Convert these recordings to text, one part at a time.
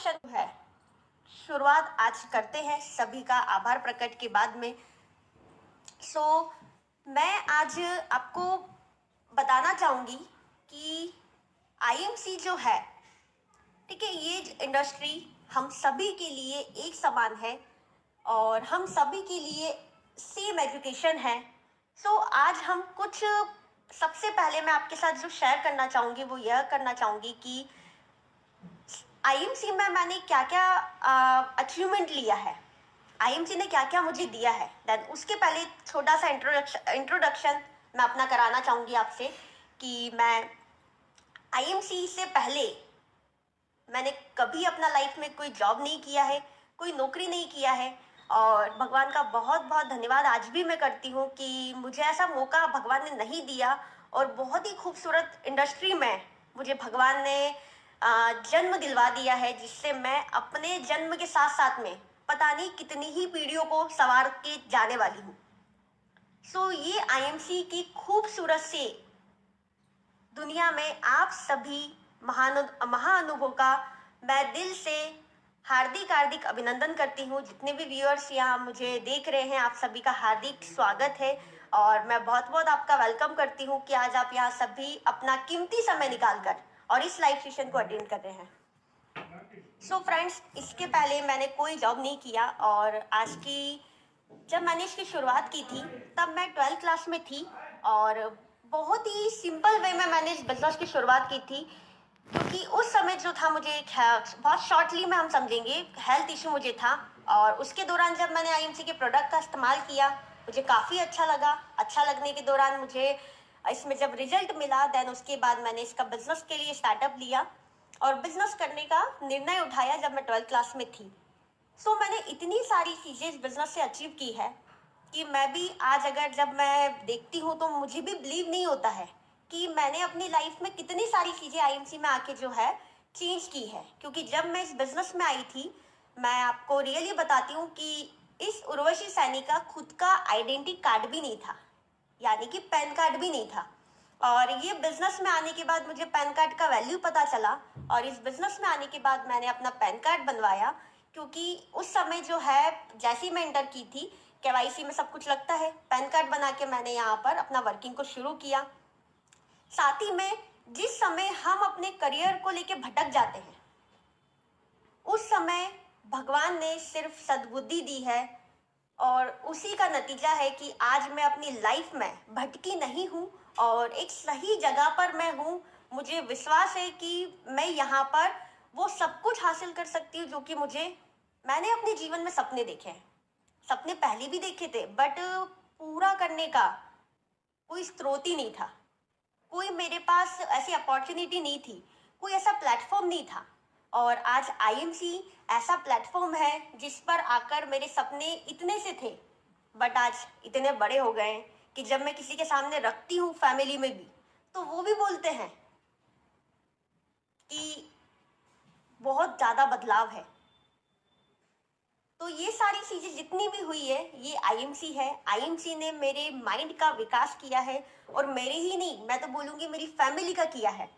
Question है, शुरुआत आज करते हैं सभी का आभार प्रकट के बाद में। मैं आज आपको बताना चाहूँगी कि आईएमसी जो है, ठीक है, ये इंडस्ट्री हम सभी के लिए एक समान है और हम सभी के लिए सेम एजुकेशन है। आज हम कुछ सबसे पहले मैं आपके साथ जो शेयर करना चाहूँगी वो यह करना चाहूँगी कि आईएमसी में मैंने क्या क्या अचीवमेंट लिया है, आईएमसी ने क्या क्या मुझे दिया है। देन उसके पहले छोटा सा इंट्रोडक्शन मैं अपना कराना चाहूँगी आपसे कि मैं आईएमसी से पहले मैंने कभी अपना लाइफ में कोई जॉब नहीं किया है, कोई नौकरी नहीं किया है। और भगवान का बहुत बहुत धन्यवाद आज भी मैं करती हूँ कि मुझे ऐसा मौका भगवान ने नहीं दिया और बहुत ही खूबसूरत इंडस्ट्री में मुझे भगवान ने जन्म दिलवा दिया है, जिससे मैं अपने जन्म के साथ साथ में पता नहीं कितनी ही पीढ़ियों को संवार के जाने वाली हूँ। ये आईएमसी की खूबसूरत से दुनिया में आप सभी महाअनुभव का मैं दिल से हार्दिक हार्दिक अभिनंदन करती हूँ। जितने भी व्यूअर्स यहाँ मुझे देख रहे हैं, आप सभी का हार्दिक स्वागत है और मैं बहुत बहुत आपका वेलकम करती हूँ कि आज आप यहाँ सभी अपना कीमती समय निकाल कर और इस लाइव सेशन को अटेंड कर रहे हैं। फ्रेंड्स, इसके पहले मैंने कोई जॉब नहीं किया और जब मैंने इसकी शुरुआत की थी तब मैं 12th क्लास में थी और बहुत ही सिंपल वे में मैंने इस बिजनेस की शुरुआत की थी, क्योंकि उस समय जो था मुझे बहुत शॉर्टली में हम समझेंगे हेल्थ इशू मुझे था। और उसके दौरान जब मैंने आईएमसी के प्रोडक्ट का इस्तेमाल किया मुझे काफ़ी अच्छा लगा। अच्छा लगने के दौरान मुझे इसमें जब रिजल्ट मिला, देन उसके बाद मैंने इसका बिजनेस के लिए स्टार्टअप लिया और बिजनेस करने का निर्णय उठाया जब मैं 12th क्लास में थी। मैंने इतनी सारी चीज़ें इस बिजनेस से अचीव की है कि मैं भी आज अगर जब मैं देखती हूँ तो मुझे भी बिलीव नहीं होता है कि मैंने अपनी लाइफ में कितनी सारी चीज़ें आईएमसी में आके जो है चेंज की है। क्योंकि जब मैं इस बिजनेस में आई थी, मैं आपको रियली बताती हूँ कि इस उर्वशी सैनी का खुद का आइडेंटिटी कार्ड भी नहीं था, यानी कि पैन कार्ड भी नहीं था। और ये बिजनेस में आने के बाद मुझे पैन कार्ड का वैल्यू पता चला और इस बिजनेस में आने के बाद मैंने अपना पैन कार्ड बनवाया, क्योंकि उस समय जो है जैसी मैं इंटर की थी केवाईसी में सब कुछ लगता है। पैन कार्ड बना के मैंने यहाँ पर अपना वर्किंग को शुरू किया। साथ ही में जिस समय हम अपने करियर को लेके भटक जाते हैं, उस समय भगवान ने सिर्फ सद्बुद्धि दी है और उसी का नतीजा है कि आज मैं अपनी लाइफ में भटकी नहीं हूँ और एक सही जगह पर मैं हूँ। मुझे विश्वास है कि मैं यहाँ पर वो सब कुछ हासिल कर सकती हूँ जो कि मैंने अपने जीवन में सपने देखे हैं। सपने पहले भी देखे थे, बट पूरा करने का कोई स्रोत ही नहीं था, कोई मेरे पास ऐसी अपॉर्चुनिटी नहीं थी, कोई ऐसा प्लेटफॉर्म नहीं था। और आज आईएमसी ऐसा प्लेटफॉर्म है जिस पर आकर मेरे सपने इतने से थे, बट आज इतने बड़े हो गए कि जब मैं किसी के सामने रखती हूँ फैमिली में भी, तो वो भी बोलते हैं कि बहुत ज़्यादा बदलाव है। तो ये सारी चीज़ें जितनी भी हुई है ये आईएमसी है। आईएमसी ने मेरे माइंड का विकास किया है और मेरे ही नहीं, मैं तो बोलूँगी मेरी फैमिली का किया है,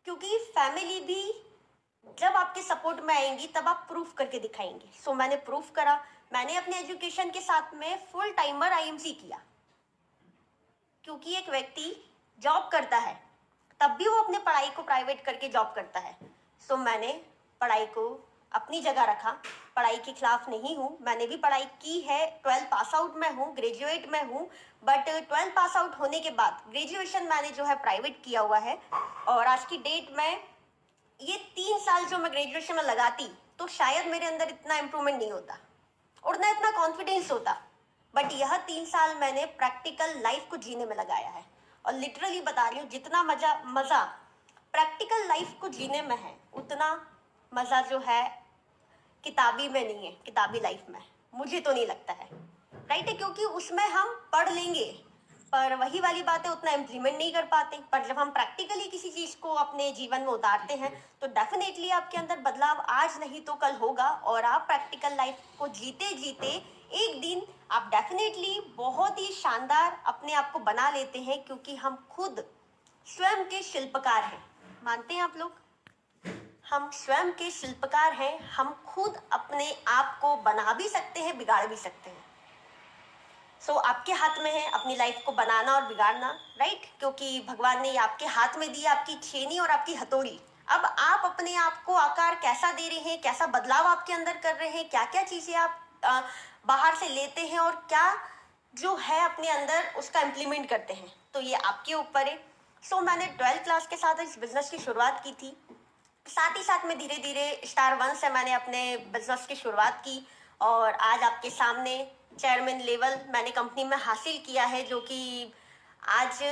क्योंकि फैमिली भी जब आपके सपोर्ट में आएंगी तब आप प्रूफ करके दिखाएंगे। मैंने प्रूफ करा। मैंने अपने एजुकेशन के साथ में फुल टाइमर आईएमसी किया, क्योंकि एक व्यक्ति जॉब करता है तब भी वो अपने पढ़ाई को प्राइवेट करके जॉब करता है। मैंने पढ़ाई को अपनी जगह रखा, पढ़ाई के खिलाफ नहीं हूँ, मैंने भी पढ़ाई की है। 12 पास आउट में हूँ, ग्रेजुएट में हूँ, बट 12 पास आउट होने के बाद ग्रेजुएशन मैंने जो है प्राइवेट किया हुआ है। और आज की डेट में ये 3 साल जो मैं ग्रेजुएशन में लगाती तो शायद मेरे अंदर इतना इम्प्रूवमेंट नहीं होता और ना इतना कॉन्फिडेंस होता। बट यह 3 साल मैंने प्रैक्टिकल लाइफ को जीने में लगाया है और लिटरली बता रही हूँ, जितना मज़ा प्रैक्टिकल लाइफ को जीने में है उतना मज़ा जो है किताबी में नहीं है। किताबी लाइफ में मुझे तो नहीं लगता है, राइट है, क्योंकि उसमें हम पढ़ लेंगे पर वही वाली बातें उतना इम्प्लीमेंट नहीं कर पाते। पर जब हम प्रैक्टिकली किसी चीज़ को अपने जीवन में उतारते हैं तो डेफिनेटली आपके अंदर बदलाव आज नहीं तो कल होगा और आप प्रैक्टिकल लाइफ को जीते जीते एक दिन आप डेफिनेटली बहुत ही शानदार अपने आप को बना लेते हैं, क्योंकि हम खुद स्वयं के शिल्पकार हैं। मानते हैं आप लोग? हम स्वयं के शिल्पकार हैं, हम खुद अपने आप को बना भी सकते हैं, बिगाड़ भी सकते हैं। आपके हाथ में है अपनी लाइफ को बनाना और बिगाड़ना, राइट? क्योंकि भगवान ने ये आपके हाथ में दी, आपकी छेनी और आपकी हथौड़ी। अब आप अपने आप को आकार कैसा दे रहे हैं, कैसा बदलाव आपके अंदर कर रहे हैं, क्या क्या चीजें आप बाहर से लेते हैं और क्या जो है अपने अंदर उसका इम्प्लीमेंट करते हैं, तो ये आपके ऊपर है। मैंने 12th क्लास के साथ इस बिजनेस की शुरुआत की थी। साथ ही साथ में धीरे धीरे स्टार वन से मैंने अपने बिजनेस की शुरुआत की और आज आपके सामने चेयरमैन लेवल मैंने कंपनी में हासिल किया है, जो कि आज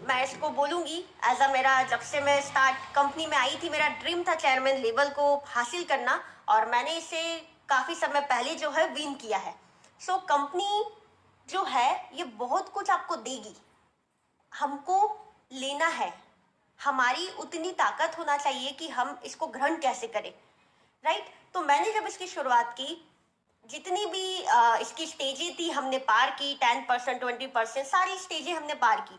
मैं इसको बोलूँगी एज अ मेरा, जब से मैं स्टार्ट कंपनी में आई थी मेरा ड्रीम था चेयरमैन लेवल को हासिल करना और मैंने इसे काफ़ी समय पहले जो है विन किया है। कंपनी जो है ये बहुत कुछ आपको देगी, हमको लेना है, हमारी उतनी ताकत होना चाहिए कि हम इसको ग्रहण कैसे करें, राइट? तो मैंने जब इसकी शुरुआत की, जितनी भी इसकी स्टेजें थी हमने पार की, 10%, 20%, सारी स्टेजें हमने पार की।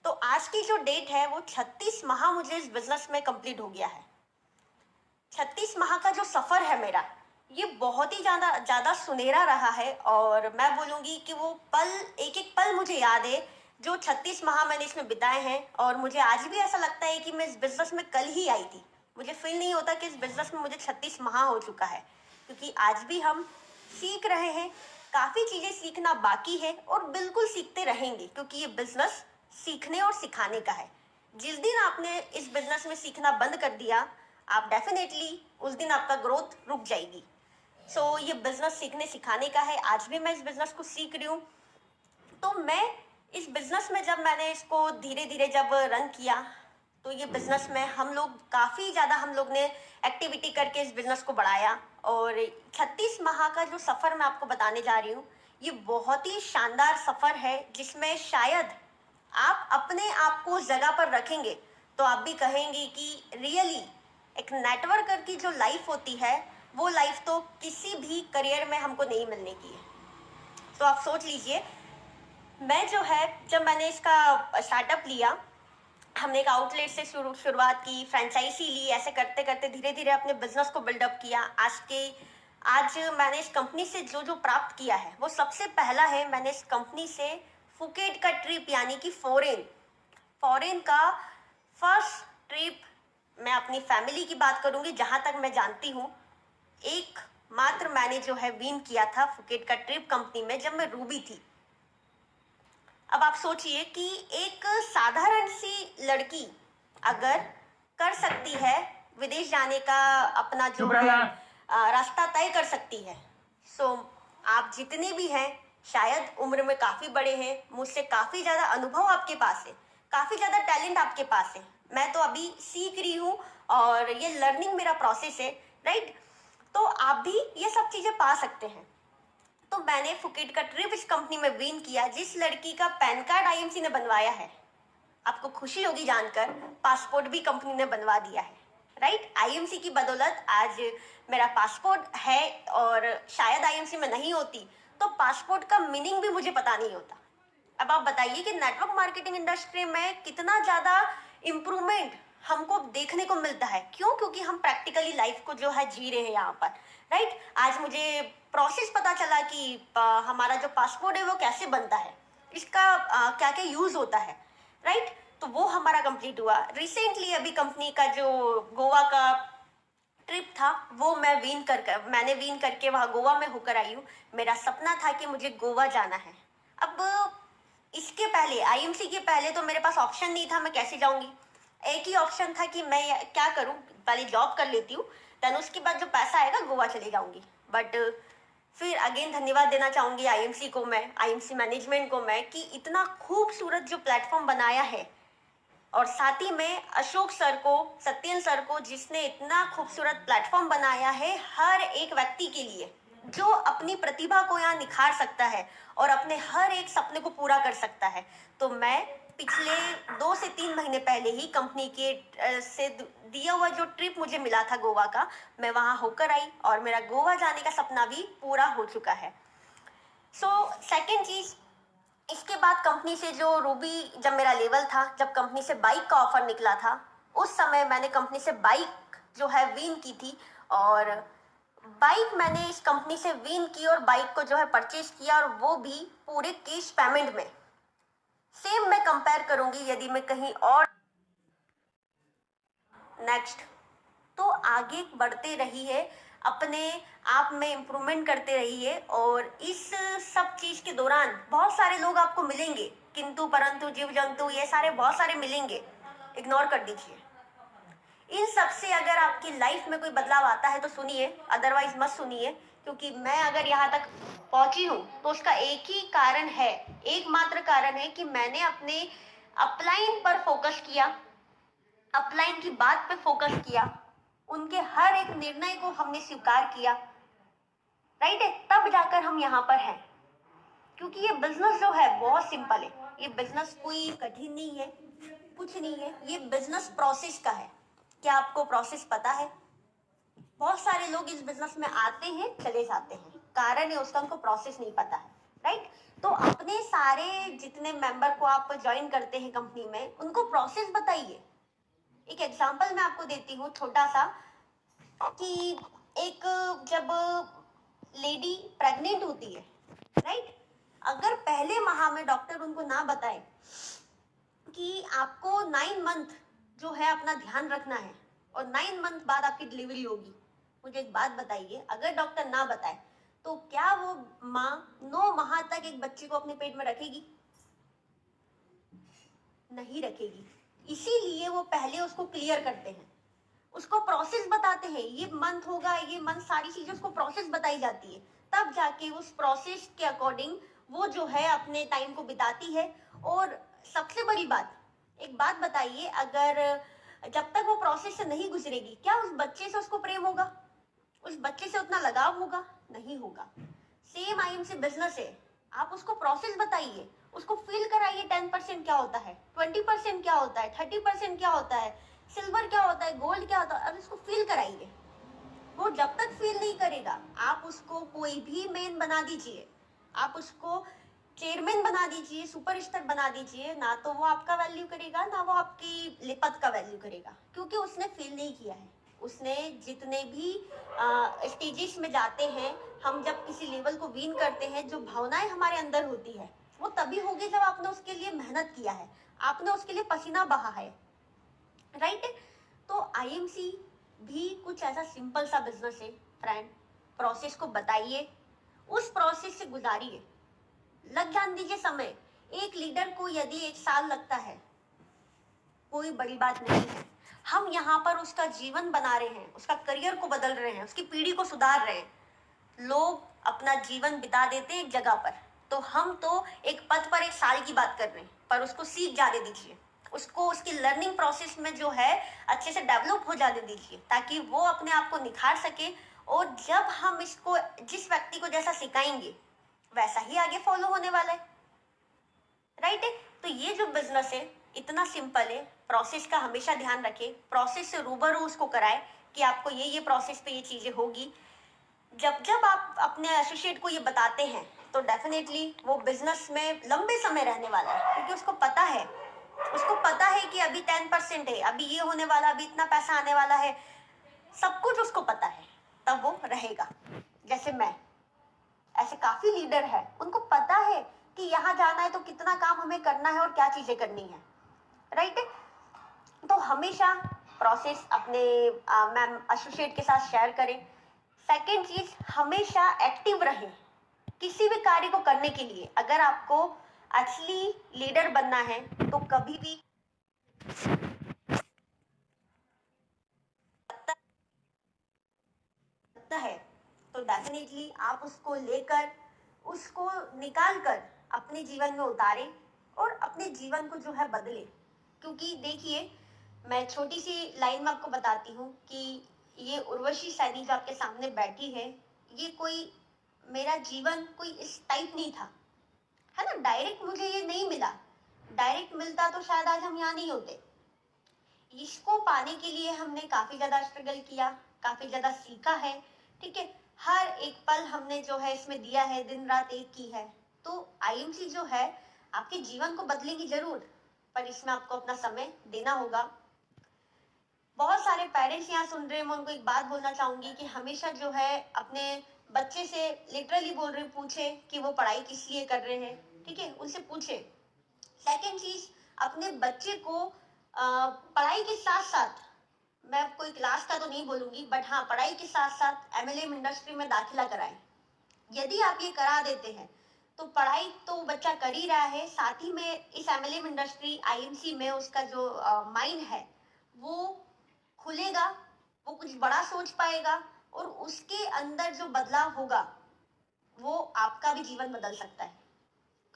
तो आज की जो डेट है वो 36 माह मुझे इस बिजनेस में कंप्लीट हो गया है। 36 माह का जो सफर है मेरा, ये बहुत ही ज्यादा सुनहरा रहा है और मैं बोलूंगी कि वो पल, एक एक पल मुझे याद है जो 36 माह मैंने इसमें बिताए हैं। और मुझे आज भी ऐसा लगता है कि मैं इस बिजनेस में कल ही आई थी। मुझे फील नहीं होता कि इस बिजनेस में मुझे 36 माह हो चुका है, क्योंकि आज भी हम सीख रहे हैं, काफी चीजें सीखना बाकी है और बिल्कुल सीखते रहेंगे, क्योंकि ये बिजनेस सीखने और सिखाने का है। जिस दिन आपने इस बिजनेस में सीखना बंद कर दिया, आप डेफिनेटली उस दिन आपका ग्रोथ रुक जाएगी। ये बिजनेस सीखने सिखाने का है। आज भी मैं इस बिजनेस को सीख रही हूँ। तो मैं इस बिजनेस में जब मैंने इसको धीरे धीरे जब रन किया, तो ये बिजनेस में हम लोग काफ़ी ज़्यादा हम लोग ने एक्टिविटी करके इस बिजनेस को बढ़ाया और 36 माह का जो सफ़र मैं आपको बताने जा रही हूँ, ये बहुत ही शानदार सफ़र है, जिसमें शायद आप अपने आप को उस जगह पर रखेंगे तो आप भी कहेंगे कि रियली एक नेटवर्कर की जो लाइफ होती है, वो लाइफ तो किसी भी करियर में हमको नहीं मिलने की है। तो आप सोच लीजिए, मैं जो है जब मैंने इसका स्टार्टअप लिया, हमने एक आउटलेट से शुरुआत की, फ्रेंचाइजी ली, ऐसे करते करते धीरे धीरे अपने बिजनेस को बिल्डअप किया। आज मैंने इस कंपनी से जो जो प्राप्त किया है वो सबसे पहला है, मैंने इस कंपनी से फुकेट का ट्रिप, यानी कि फॉरेन का फर्स्ट ट्रिप, मैं अपनी फैमिली की बात करूंगी, जहां तक मैं जानती हूँ एक मात्र मैंने जो है विन किया था फुकेट का ट्रिप कंपनी में, जब मैं रूबी थी। अब आप सोचिए कि एक साधारण सी लड़की अगर कर सकती है विदेश जाने का, अपना जो है रास्ता तय कर सकती है। आप जितने भी हैं, शायद उम्र में काफी बड़े हैं, मुझसे काफी ज्यादा अनुभव आपके पास है, काफी ज्यादा टैलेंट आपके पास है। मैं तो अभी सीख रही हूँ और ये लर्निंग मेरा प्रोसेस है, राइट? तो आप भी ये सब चीजें पा सकते हैं। तो मैंने फुकेट का ट्रिप इस कंपनी में विन किया, जिस लड़की का पैन कार्ड आईएमसी ने बनवाया है, आपको खुशी होगी जानकर, पासपोर्ट भी कंपनी ने बनवा दिया है, राइट? आईएमसी की बदौलत आज मेरा पासपोर्ट है और शायद आईएमसी में नहीं होती तो पासपोर्ट का मीनिंग भी मुझे पता नहीं होता। अब आप बताइए कि नेटवर्क मार्केटिंग इंडस्ट्री में कितना ज्यादा इम्प्रूवमेंट हमको देखने को मिलता है। क्यों? क्योंकि हम प्रैक्टिकली लाइफ को जो है जी रहे हैं यहाँ पर, राइट? आज मुझे प्रोसेस पता चला कि हमारा जो पासपोर्ट है वो कैसे बनता है, इसका क्या क्या यूज होता है, राइट? तो वो हमारा कंप्लीट हुआ। रिसेंटली अभी कंपनी का जो गोवा का ट्रिप था वो मैंने विन करके वहाँ गोवा में होकर आई हूँ। मेरा सपना था कि मुझे गोवा जाना है। अब इसके पहले, आईएमसी के पहले तो मेरे पास ऑप्शन नहीं था, मैं कैसे जाऊंगी। एक ही ऑप्शन था कि मैं क्या करूं, पहले जॉब कर लेती हूँ, देन उसके बाद जो पैसा आएगा गोवा चले जाऊंगी। बट फिर अगेन धन्यवाद देना चाहूंगी आईएमसी को, मैं आईएमसी मैनेजमेंट को मैं, कि इतना खूबसूरत जो प्लेटफॉर्म बनाया है, और साथ ही में अशोक सर को, सत्यन सर को, जिसने इतना खूबसूरत प्लेटफॉर्म बनाया है हर एक व्यक्ति के लिए जो अपनी प्रतिभा को यहाँ निखार सकता है और अपने हर एक सपने को पूरा कर सकता है। तो मैं पिछले 2 से 3 महीने पहले ही कंपनी के से दिया हुआ जो ट्रिप मुझे मिला था गोवा का, मैं वहां होकर आई और मेरा गोवा जाने का सपना भी पूरा हो चुका है। सेकेंड चीज, इसके बाद कंपनी से जो रूबी, जब मेरा लेवल था, जब कंपनी से बाइक का ऑफर निकला था, उस समय मैंने कंपनी से बाइक जो है विन की थी, और बाइक मैंने इस कंपनी से विन की और बाइक को जो है परचेज किया, और वो भी पूरे कैश पेमेंट में। सेम मैं कंपेयर करूंगी यदि मैं कहीं और। नेक्स्ट, तो आगे बढ़ते रहिए, अपने आप में इम्प्रूवमेंट करते रहिए, और इस सब चीज के दौरान बहुत सारे लोग आपको मिलेंगे, किंतु परंतु जीव जंतु ये सारे बहुत सारे मिलेंगे, इग्नोर कर दीजिए। इन सब से अगर आपकी लाइफ में कोई बदलाव आता है तो सुनिए, अदरवाइज मत सुनिए, क्योंकि मैं अगर यहाँ तक पहुंची हूँ तो उसका एक ही कारण है, एकमात्र कारण है कि मैंने अपने अपलाइन पर फोकस किया, अपलाइन की बात पे फोकस किया, उनके हर एक निर्णय को हमने स्वीकार किया, राइट है, तब जाकर हम यहाँ पर हैं। क्योंकि ये बिजनेस जो है बहुत सिंपल है, ये बिजनेस कोई कठिन नहीं है, कुछ नहीं है, ये बिजनेस प्रोसेस का है। क्या आपको प्रोसेस पता है? बहुत सारे लोग इस बिजनेस में आते हैं, चले जाते हैं, कारण है उसका उनको प्रोसेस नहीं पता है, राइट। तो अपने सारे जितने मेंबर को आप ज्वाइन करते हैं कंपनी में, उनको प्रोसेस बताइए। एक एग्जांपल मैं आपको देती हूँ छोटा सा, कि एक जब लेडी प्रेग्नेंट होती है, राइट, अगर पहले माह में डॉक्टर उनको ना बताए कि आपको 9 मंथ जो है अपना ध्यान रखना है और 9 मंथ बाद आपकी डिलीवरी होगी, मुझे एक बात बताइए, अगर डॉक्टर ना बताए तो क्या वो माँ 9 माह तक एक बच्चे को अपने पेट में रखेगी? नहीं रखेगी। इसीलिए वो पहले उसको क्लियर करते हैं, उसको प्रोसेस बताते हैं, ये मंथ होगा, ये मंथ, सारी चीजें उसको प्रोसेस बताई जाती है, तब जाके उस प्रोसेस के अकॉर्डिंग वो जो है अपने टाइम को बिताती है। और सबसे बड़ी बात, एक बात बताइए, अगर जब तक वो प्रोसेस से नहीं गुजरेगी, क्या उस बच्चे से उसको प्रेम होगा? उस बच्चे से उतना लगाव होगा? नहीं होगा। सेम आईएमसी बिजनेस है, आप उसको प्रोसेस बताइए, उसको फील कराइए, 10% क्या होता है, 20% क्या होता है, 30% क्या होता है, सिल्वर क्या होता है, गोल्ड क्या होता है, अब उसको फील कराइए। वो जब तक फील नहीं करेगा, आप उसको कोई भी मेन बना दीजिए, आप उसको चेयरमैन बना दीजिए, सुपरस्टार बना दीजिए, ना तो वो आपका वैल्यू करेगा, ना वो आपकी लिपत का वैल्यू करेगा, क्योंकि उसने फील नहीं किया है। उसने जितने भी स्टेजेस में जाते हैं, हम जब किसी लेवल को विन करते हैं, जो भावनाएं हमारे अंदर होती है वो तभी होगी जब आपने उसके लिए मेहनत किया है, आपने उसके लिए पसीना बहा है, राइट। तो आईएमसी भी कुछ ऐसा सिंपल सा बिजनेस है फ्रेंड। प्रोसेस को बताइए, उस प्रोसेस से गुजारिए, लग जान दीजिए समय। एक लीडर को यदि 1 साल लगता है, कोई बड़ी बात नहीं है। हम यहाँ पर उसका जीवन बना रहे हैं, उसका करियर को बदल रहे हैं, उसकी पीढ़ी को सुधार रहे हैं। लोग अपना जीवन बिता देते हैं एक जगह पर, तो हम तो एक पद पर 1 साल की बात कर रहे हैं, पर उसको सीख जाने दीजिए, उसको उसकी लर्निंग प्रोसेस में जो है अच्छे से डेवलप हो जाने दीजिए, ताकि वो अपने आप को निखार सके। और जब हम इसको जिस व्यक्ति को जैसा सिखाएंगे वैसा ही आगे फॉलो होने वाला है, राइट है। तो ये जो बिजनेस है इतना सिंपल है, प्रोसेस का हमेशा ध्यान रखें, प्रोसेस से रूबरू उसको कराएं कि आपको ये प्रोसेस पे ये चीजें होगी। जब जब आप अपने एसोसिएट को ये बताते हैं तो डेफिनेटली वो बिजनेस में लंबे समय रहने वाला है, क्योंकि उसको पता है, उसको पता है कि अभी 10% है, अभी ये होने वाला, अभी इतना पैसा आने वाला है, सब कुछ उसको पता है, तब वो रहेगा। जैसे मैं, ऐसे काफी लीडर है, उनको पता है कि यहाँ जाना है तो कितना काम हमें करना है और क्या चीजें करनी है, राइट। तो हमेशा प्रोसेस अपने मैम एसोसिएट के साथ शेयर करें। सेकेंड चीज, हमेशा एक्टिव रहें किसी भी कार्य को करने के लिए। अगर आपको असली लीडर बनना है तो कभी भी लगता है तो डेफिनेटली आप उसको लेकर, उसको निकाल कर अपने जीवन में उतारें और अपने जीवन को जो है बदले। क्योंकि देखिए, मैं छोटी सी लाइन में आपको बताती हूँ कि ये उर्वशी सैनी जो आपके सामने बैठी है, ये कोई, मेरा जीवन कोई इस टाइप नहीं था, है ना, डायरेक्ट मुझे ये नहीं मिला। डायरेक्ट मिलता तो शायद आज हम यहाँ नहीं होते। इसको पाने के लिए हमने काफी ज्यादा स्ट्रगल किया, काफी ज्यादा सीखा है, ठीक है। हर एक पल हमने जो है इसमें दिया है, दिन रात एक की है। तो आईएमसी जो है आपके जीवन को बदलेंगी जरूर, पर इसमें आपको अपना समय देना होगा। बहुत सारे पेरेंट्स यहाँ सुन रहे हैं, मैं उनको एक बात बोलना चाहूंगी कि हमेशा जो है अपने बच्चे से लिटरली बोल रहे पूछे कि वो पढ़ाई किस लिए कर रहे हैं, ठीक है, उनसे पूछे। सेकेंड चीज, अपने बच्चे को पढ़ाई के साथ साथ, मैं कोई क्लास का तो नहीं बोलूंगी, बट हाँ पढ़ाई के साथ साथ एमएलएम इंडस्ट्री में दाखिला कराएं। यदि आप ये करा देते हैं तो पढ़ाई तो बच्चा कर ही रहा है, साथ ही में इस एमएलएम इंडस्ट्री आईएमसी में उसका जो माइंड है वो खुलेगा, वो कुछ बड़ा सोच पाएगा, और उसके अंदर जो बदलाव होगा वो आपका भी जीवन बदल सकता है।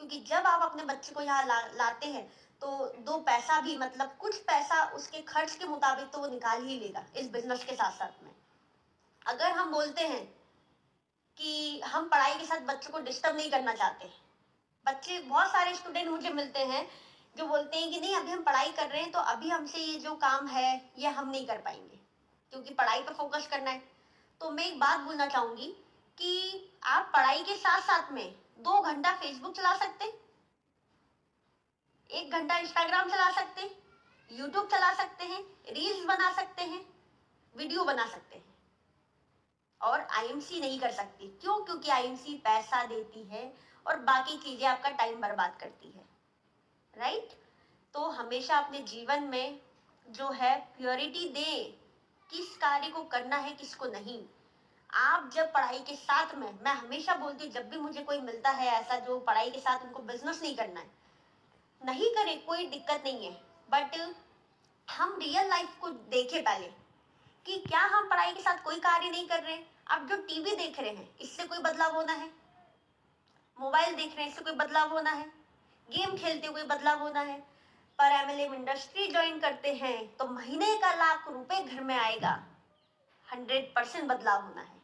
क्योंकि जब आप अपने बच्चे को यहाँ लाते हैं तो दो पैसा भी, मतलब कुछ पैसा उसके खर्च के मुताबिक तो वो निकाल ही लेगा इस बिजनेस के साथ साथ में। अगर हम बोलते हैं कि हम पढ़ाई के साथ बच्चों को डिस्टर्ब नहीं करना चाहते, बच्चे, बहुत सारे स्टूडेंट मुझे मिलते हैं जो बोलते हैं कि नहीं अभी हम पढ़ाई कर रहे हैं तो अभी हमसे ये जो काम है ये हम नहीं कर पाएंगे क्योंकि पढ़ाई पर फोकस करना है। तो मैं एक बात बोलना चाहूंगी कि आप पढ़ाई के साथ साथ में 2 घंटा फेसबुक चला सकते हैं, 1 घंटा इंस्टाग्राम चला सकते हैं, यूट्यूब चला सकते हैं, रील्स बना सकते हैं, वीडियो बना सकते हैं, और आईएमसी नहीं कर सकती। क्यों? क्योंकि आईएमसी पैसा देती है और बाकी चीजें आपका टाइम बर्बाद करती है, राइट? तो हमेशा अपने जीवन में जो है प्योरिटी दे, किस कार्य को करना है किसको नहीं। आप जब पढ़ाई के साथ में, मैं हमेशा बोलती हूँ जब भी मुझे कोई मिलता है ऐसा जो पढ़ाई के साथ उनको बिजनेस नहीं करना है, नहीं करे, कोई दिक्कत नहीं है, बट हम रियल लाइफ को देखें पहले कि क्या हम पढ़ाई के साथ कोई कार्य नहीं कर रहे हैं। आप जो टीवी देख रहे हैं इससे कोई बदलाव होना है, मोबाइल देख रहे हैं इससे कोई बदलाव होना है, गेम खेलते हुए बदलाव होना है, पर एमएलएम इंडस्ट्री ज्वाइन करते हैं तो महीने का लाख रुपए घर में आएगा, 100% बदलाव होना है।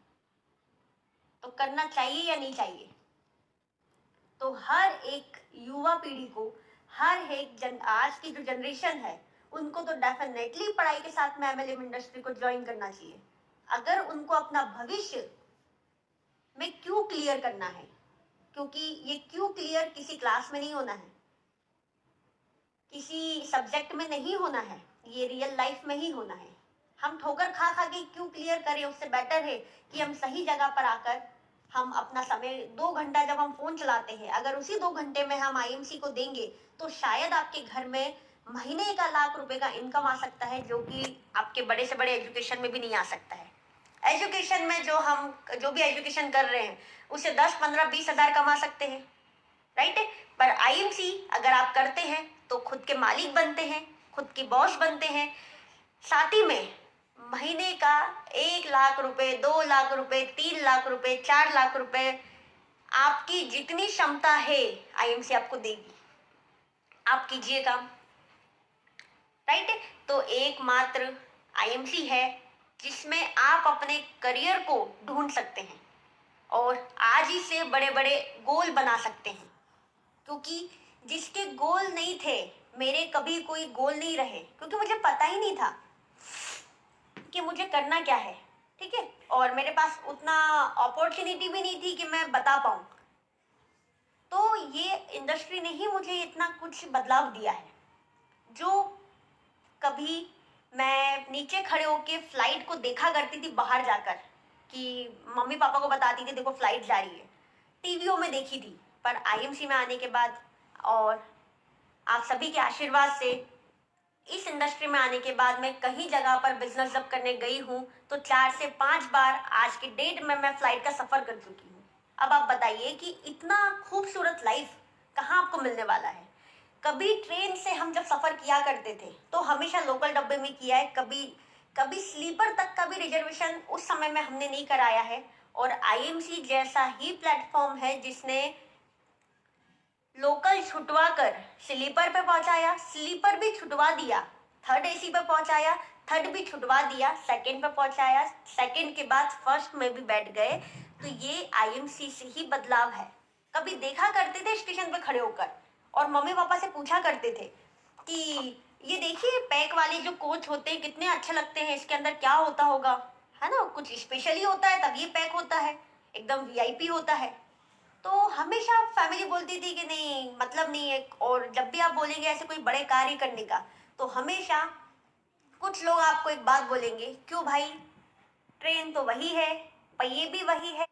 तो करना चाहिए या नहीं चाहिए? तो हर एक युवा पीढ़ी को, हर एक आज की जो जनरेशन है उनको तो डेफिनेटली पढ़ाई के साथ में एमएलएम इंडस्ट्री को ज्वाइन करना चाहिए। अगर उनको अपना भविष्य में क्यों क्लियर करना है, क्योंकि ये क्यों क्लियर किसी क्लास में नहीं होना है, किसी सब्जेक्ट में नहीं होना है, ये रियल लाइफ में ही होना है। हम ठोकर खा खा के क्यों क्लियर करें, उससे बेटर है कि हम सही जगह पर आकर हम अपना समय 2 घंटा जब हम फोन चलाते हैं, अगर उसी 2 घंटे में हम आईएमसी को देंगे तो शायद आपके घर में महीने का लाख रुपए का इनकम आ सकता है, जो कि आपके बड़े से बड़े एजुकेशन में भी नहीं आ सकता है। एजुकेशन में जो भी एजुकेशन कर रहे हैं उसे 10, 15, 20 हजार कमा सकते हैं, राइट? पर आईएमसी अगर आप करते हैं तो खुद के मालिक बनते हैं, खुद की बॉस बनते हैं, साथ ही में महीने का 1 लाख रुपए, 2 लाख रुपए, 3 लाख रुपए, 4 लाख रुपए, आपकी जितनी क्षमता है आईएमसी आपको देगी। आप कीजिए काम, राइट? तो एकमात्र आईएमसी है जिसमें आप अपने करियर को ढूंढ सकते हैं और आज ही से बड़े बड़े गोल बना सकते हैं। क्योंकि जिसके गोल नहीं थे, मेरे कभी कोई गोल नहीं रहे, क्योंकि मुझे पता ही नहीं था कि मुझे करना क्या है, ठीक है, और मेरे पास उतना अपॉर्चुनिटी भी नहीं थी कि मैं बता पाऊँ। तो ये इंडस्ट्री ने ही मुझे इतना कुछ बदलाव दिया है। जो कभी मैं नीचे खड़े होके फ्लाइट को देखा करती थी बाहर जाकर, कि मम्मी पापा को बताती थी देखो फ्लाइट जा रही है, टीवियों में देखी थी, पर आईएमसी में आने के बाद और आप सभी के आशीर्वाद से इस इंडस्ट्री में आने के बाद मैं कहीं जगह पर बिजनेस जब करने गई हूँ तो 4 से 5 बार आज की डेट में मैं फ्लाइट का सफर कर चुकी हूँ। अब आप बताइए कि इतना खूबसूरत लाइफ कहाँ आपको मिलने वाला है। कभी ट्रेन से हम जब सफर किया करते थे तो हमेशा लोकल डब्बे में किया है, कभी कभी स्लीपर तक का भी रिजर्वेशन उस समय में हमने नहीं कराया है। और आईएमसी जैसा ही प्लेटफॉर्म है जिसने लोकल छुटवा कर स्लीपर पे पहुंचाया, स्लीपर भी छुटवा दिया, थर्ड एसी पे पहुंचाया, थर्ड भी छुटवा दिया, सेकंड पे पहुंचाया, सेकंड के बाद फर्स्ट में भी बैठ गए। तो ये आईएमसी से ही बदलाव है। कभी देखा करते थे स्टेशन पे खड़े होकर और मम्मी पापा से पूछा करते थे कि ये देखिए पैक वाले जो कोच होते हैं कितने अच्छे लगते हैं, इसके अंदर क्या होता होगा, है ना, कुछ स्पेशली होता है तब ये पैक होता है, एकदम वीआईपी होता है। तो हमेशा फैमिली बोलती थी कि नहीं मतलब नहीं है, और जब भी आप बोलेंगे ऐसे कोई बड़े कार्य करने का तो हमेशा कुछ लोग आपको एक बात बोलेंगे, क्यों भाई, ट्रेन तो वही है, पहिए भी वही है,